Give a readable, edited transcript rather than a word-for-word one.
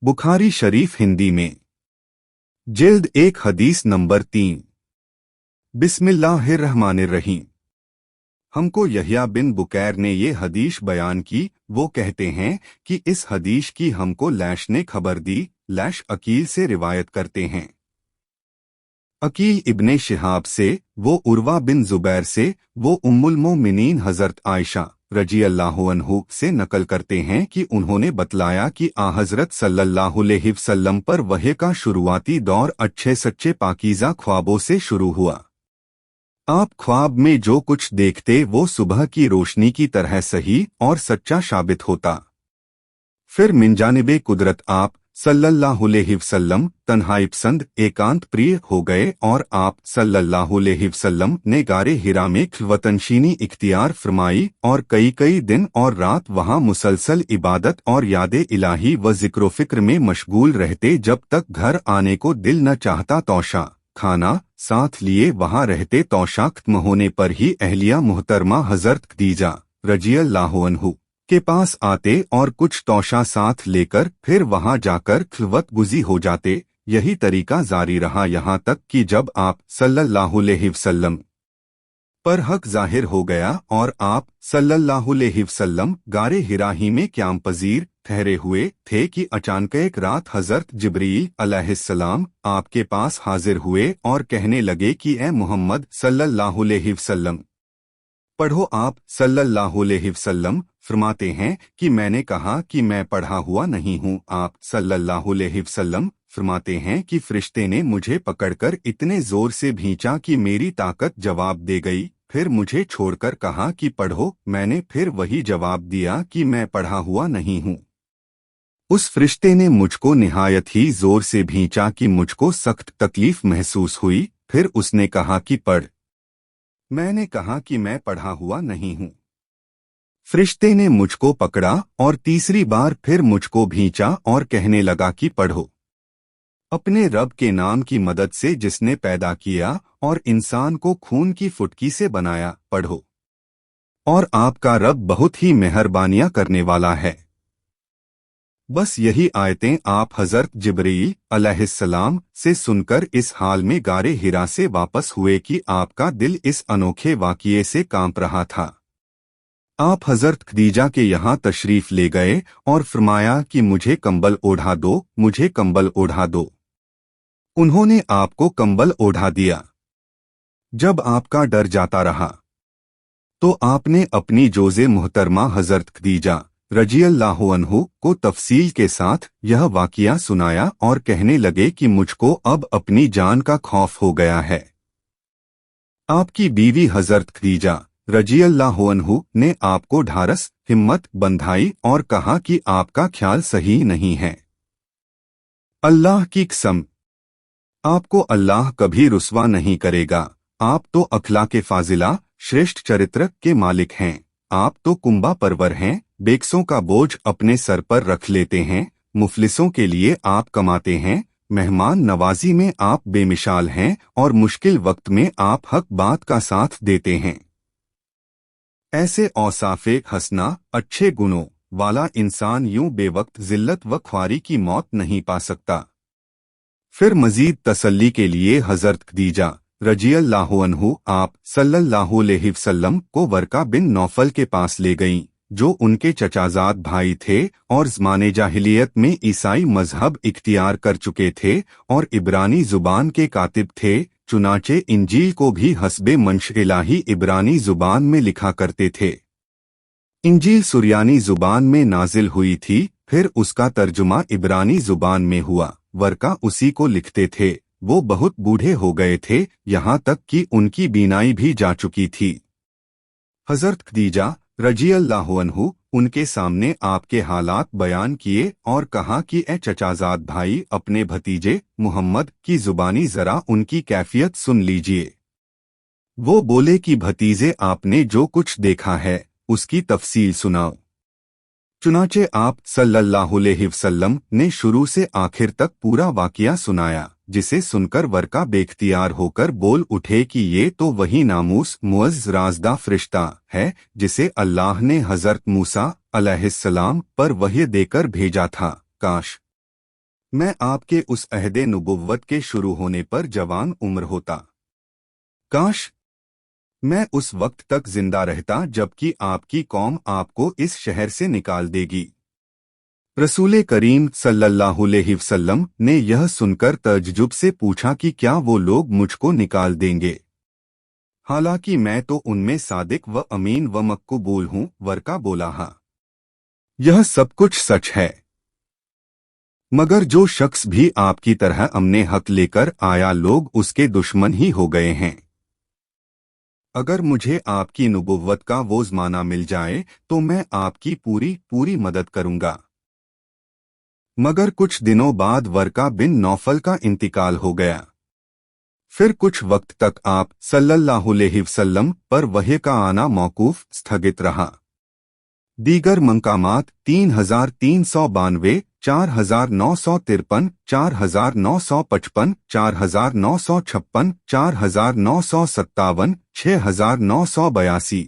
बुखारी शरीफ हिंदी में जिल्द 1 हदीस नंबर 3। बिस्मिल्लाहिर्रहमानिर्रहीम। हमको यहया बिन बुकैर ने ये हदीस बयान की। वो कहते हैं कि इस हदीस की हमको लैश ने खबर दी। लैश अकील से रिवायत करते हैं, अकील इब्ने शिहाब से, वो उर्वा बिन जुबैर से, वो उम्मुल मोमिनीन हजरत आयशा रजी अल्लाहु अन्हु से नकल करते हैं कि उन्होंने बतलाया कि हजरत सल्लल्लाहु अलैहि वसल्लम पर वही का शुरुआती दौर अच्छे सच्चे पाकीज़ा ख्वाबों से शुरू हुआ। आप ख्वाब में जो कुछ देखते वो सुबह की रोशनी की तरह सही और सच्चा साबित होता। फिर मिनजानिबे कुदरत आप सल्लल्लाहु अलैहि वसल्लम तन्हाई पसंद एकांत प्रिय हो गए और आप सल्लल्लाहु अलैहि वसल्लम ने गारे हिरा में वतनशीनी इख्तियार फरमाई और कई दिन और रात वहां मुसलसल इबादत और यादे इलाही व जिक्र फिक्र में मशगूल रहते जब तक घर आने को दिल न चाहता। तौशा खाना साथ लिए वहां रहते। तौशा खत्म होने पर ही अहलिया मुहतरमा हजरत खदीजा रजी अल्लाहु अन्हु के पास आते और कुछ तौशा साथ लेकर फिर वहां जाकर खिलवत गुजी हो जाते। यही तरीका जारी रहा यहाँ तक कि जब आप सल्लल्लाहु अलैहि वसल्लम पर हक जाहिर हो गया और आप सल्लल्लाहु अलैहि वसल्लम गारे हिरा ही में क़याम पजीर ठहरे हुए थे कि अचानक एक रात हजरत जिब्रील अलैहिस्सलाम आपके पास हाजिर हुए और कहने लगे कि ए मोहम्मद सल्लल्लाहु अलैहि वसल्लम पढ़ो। आप सल्लल्लाहु अलैहि वसल्लम फरमाते हैं कि मैंने कहा कि मैं पढ़ा हुआ नहीं हूँ। आप सल्लल्लाहु अलैहि वसल्लम फरमाते हैं कि फरिश्ते ने मुझे पकड़कर इतने जोर से भींचा कि मेरी ताकत जवाब दे गई। फिर मुझे छोड़कर कहा कि पढ़ो। मैंने फिर वही जवाब दिया कि मैं पढ़ा हुआ नहीं हूँ। उस फरिश्ते ने मुझको निहायत ही जोर से भींचा कि मुझको सख्त तकलीफ महसूस हुई। फिर उसने कहा कि पढ़। मैंने कहा कि मैं पढ़ा हुआ नहीं हूँ। फरिश्ते ने मुझको पकड़ा और तीसरी बार फिर मुझको भींचा और कहने लगा कि पढ़ो। अपने रब के नाम की मदद से जिसने पैदा किया और इंसान को खून की फुटकी से बनाया, पढ़ो। और आपका रब बहुत ही मेहरबानियां करने वाला है। बस यही आयतें आप हजरत जिब्रील अलैहिस्सलाम से सुनकर इस हाल में गारे हिरा से वापस हुए कि आपका दिल इस अनोखे वाक़िए से कांप रहा था। आप हजरत खदीजा के यहाँ तशरीफ ले गए और फरमाया कि मुझे कंबल ओढ़ा दो, मुझे कंबल ओढ़ा दो। उन्होंने आपको कंबल ओढ़ा दिया। जब आपका डर जाता रहा तो आपने अपनी जोज़े मुहतरमा हजरत खदीजा रजी अल्लाहु अन्हु को तफसील के साथ यह वाक़िया सुनाया और कहने लगे कि मुझको अब अपनी जान का खौफ हो गया है। आपकी बीवी हजरत खदीजा रजी अल्लाहु अन्हु ने आपको ढारस हिम्मत बंधाई और कहा कि आपका ख्याल सही नहीं है। अल्लाह की कसम, आपको अल्लाह कभी रुस्वा नहीं करेगा। आप तो अखलाके फाजिला श्रेष्ठ चरित्र के मालिक हैं। आप तो कुंबा परवर हैं, बेकसों का बोझ अपने सर पर रख लेते हैं, मुफलिसों के लिए आप कमाते हैं, मेहमान नवाजी में आप बेमिसाल हैं और मुश्किल वक्त में आप हक बात का साथ देते हैं। ऐसे औसाफे हसना अच्छे गुणों वाला इंसान यूं बेवक्त जिल्लत व ख्वारी की मौत नहीं पा सकता। फिर मजीद तसल्ली के लिए हजरत खदीजा रजी अल्लाहु अन्हु आप सल्लल्लाहु अलैहि वसल्लम को वर्का बिन नौफल के पास ले गईं, जो उनके चचाजाद भाई थे और ज़माने जाहिलियत में ईसाई मजहब इख्तियार कर चुके थे और इब्रानी जुबान के कातिब थे। चुनाचे इंजील को भी हस्बे मंश इलाही इब्रानी जुबान में लिखा करते थे। इंजील सुरियानी जुबान में नाजिल हुई थी, फिर उसका तर्जुमा इब्रानी जुबान में हुआ। वर्का उसी को लिखते थे। वो बहुत बूढ़े हो गए थे, यहाँ तक कि उनकी बीनाई भी जा चुकी थी। हजरत खदीजा रजी अल्लाहु अन्हु उनके सामने आपके हालात बयान किए और कहा कि ए चचाजाद भाई, अपने भतीजे मुहम्मद की जुबानी जरा उनकी कैफियत सुन लीजिए। वो बोले कि भतीजे, आपने जो कुछ देखा है उसकी तफसील सुनाओ। चुनाचे आप सल्लल्लाहु अलैहि वसल्लम ने शुरू से आखिर तक पूरा वाक़िया सुनाया, जिसे सुनकर वर्का बेख्तियार होकर बोल उठे कि ये तो वही नामूस मुअज़्ज़ राज़दा फरिश्ता है जिसे अल्लाह ने हज़रत मूसा अलैहिस्सलाम पर वही देकर भेजा था। काश मैं आपके उस अहदे नबुव्वत के शुरू होने पर जवान उम्र होता। काश मैं उस वक्त तक जिंदा रहता जबकि आपकी कौम आपको इस शहर से निकाल देगी। रसूल करीम सल्लल्लाहु अलैहि वसल्लम ने यह सुनकर तअज्जुब से पूछा कि क्या वो लोग मुझको निकाल देंगे, हालांकि मैं तो उनमें सादिक व अमीन व मकबूल हूँ। वर्का बोला, हाँ, यह सब कुछ सच है, मगर जो शख्स भी आपकी तरह अमने हक लेकर आया लोग उसके दुश्मन ही हो गए हैं। अगर मुझे आपकी नबुव्वत का वो ज़माना मिल जाए तो मैं आपकी पूरी मदद करूंगा। मगर कुछ दिनों बाद वर्का बिन नौफल का इंतकाल हो गया। फिर कुछ वक्त तक आप सल्लल्लाहु अलैहि वसल्लम पर वही का आना मौकूफ स्थगित रहा। दीगर मंकामात 3392, 4953, 4955, 4956, 4957, 6982,